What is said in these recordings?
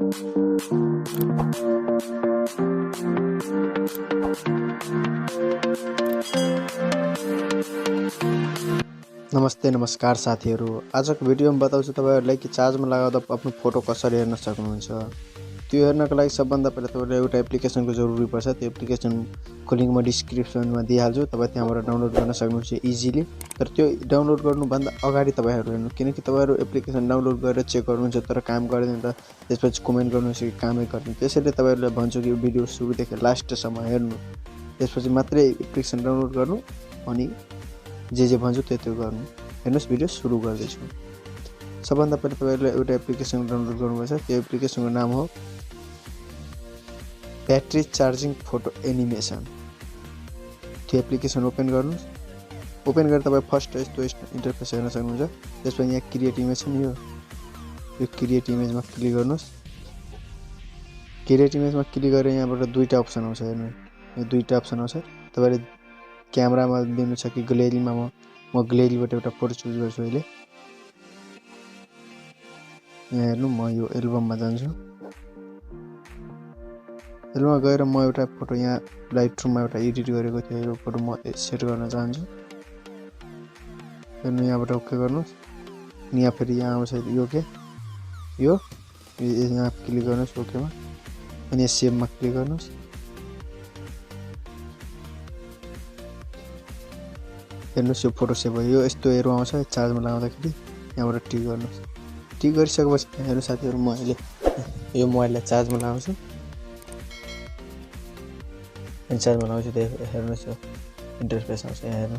नमस्ते नमस्कार साथीहरु, आजको भिडियोमा बताउँछु तपाईहरुलाई कि चार्जमा लगाउँदा आफ्नो फोटो कसरी हेर्न सक्नुहुन्छ। त्यो हेर्नको लागि सबभन्दा पहिले तपाईहरुलाई एउटा एप्लिकेसनको जरुरी पर्छ। त्यो एप्लिकेसनको लिंक म डिस्क्रिप्सनमा दिइहाल्छु, तपाई त्यहाँबाट डाउनलोड गर्न सक्नुहुन्छ इजिली। तर त्यो डाउनलोड गर्नुभन्दा अगाडि तपाईहरु हेर्नु, किनकि तपाईहरु एप्लिकेसन डाउनलोड गरेर चेक गर्नुहुन्छ तर काम गर्दैन त त्यसपछि कमेन्ट गर्नुहुन्छ कि कामै गर्दैन। त्यसैले तपाईहरुलाई भन्छु कि भिडियो सुरुदेखि लास्टसम्म हेर्नु, त्यसपछि मात्रै एप्लिकेसन डाउनलोड गर्नु अनि जे भन्छु त्यो गर्नु। हेर्नुस्, भिडियो सुरु गर्दैछु। सबभन्दा पहिले तपाईहरुले एउटा एप्लिकेसन डाउनलोड गर्नुपर्छ। त्यो एप्लिकेसनको नाम हो ब्याट्री चार्जिङ फोटो एनिमेसन। त्यो एप्लिकेसन ओपन गर्नुस्। ओपन गरेर तपाई फर्स्ट यस्तो इन्टरफेस हेर्न सक्नुहुन्छ। त्यसपछि यहाँ क्रिएट इमेज छ नि, यो क्रिएट इमेजमा क्लिक गर्नुस्। क्रिएट इमेजमा क्लिक गरेर यहाँबाट दुईटा अप्सन आउँछ हेर्नु, यो दुईटा अप्सन आउँछ। तपाईले क्यामेरामा दिनु छ कि ग्यालेरीमा, म ग्यालेरीबाट एउटा फोटो चुज गर्छु अहिले। यहाँ हेर्नु, म यो एल्बममा जान्छु। एल्बममा गएर म एउटा फोटो यहाँ लाइटरूममा एउटा एडिट गरेको थिएँ, यो फोटो म सेट गर्न चाहन्छु। हेर्नु, यहाँबाट ओके गर्नुस्। अनि यहाँ फेरि यहाँ आउँछ यो के यो यहाँ क्लिक गर्नुस् ओकेमा, अनि सेभमा क्लिक गर्नुस्। हेर्नुस्, यो फोटो सेभ भयो। यो यस्तो एरो आउँछ चार्जमा लगाउँदाखेरि, यहाँबाट टिक गर्नुस्। टिक गरिसकेपछि हेर्नु साथीहरु, म अहिले यो मोबाइललाई चार्जमा लगाउँछु। अनि चार्जमा लगाउँछु त हेर्नुस्, यो इन्टरफेस आउँछ। यहाँ हेर्नु,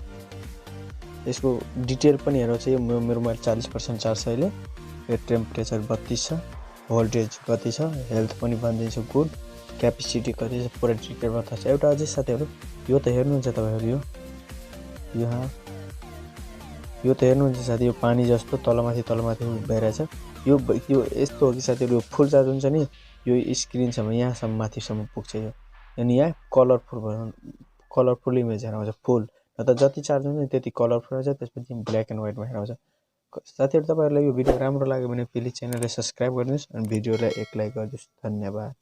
यसको डिटेल पनि हेर्नुस्। यो मेरो मोबाइल 40% चार्ज छ अहिले। यो टेम्परेचर 32 छ, भोल्टेज कति छ, हेल्थ पनि भनिदिन्छ गुड, क्यापेसिटी कति छ, पुरा डिटेलमा थाहा छ। एउटा अझै साथीहरु, यो त हेर्नुहुन्छ तपाईहरु, यो त हेर्नुहुन्छ साथी, यो पानी जस्तो तलमाथि भइरहेछ। यो यस्तो हो कि साथीहरु, यो फुल चार्ज हुन्छ नि, यो स्क्रिनसम्म यहाँसम्म माथिसम्म पुग्छ यो। अनि यहाँ कलरफुल इमेज आउँछ फुल, नत्र जति चार्ज हुन्छ नि त्यति कलरफुल आउँछ। त्यसपछि ब्ल्याक एन्ड व्हाइटमा आउँछ। साथीहरु, तपाईहरुलाई यो भिडियो राम्रो लाग्यो भने प्लिज च्यानललाई सब्स्क्राइब गर्नुस् अनि भिडियोलाई एक लाइक गर्नुस्। धन्यवाद।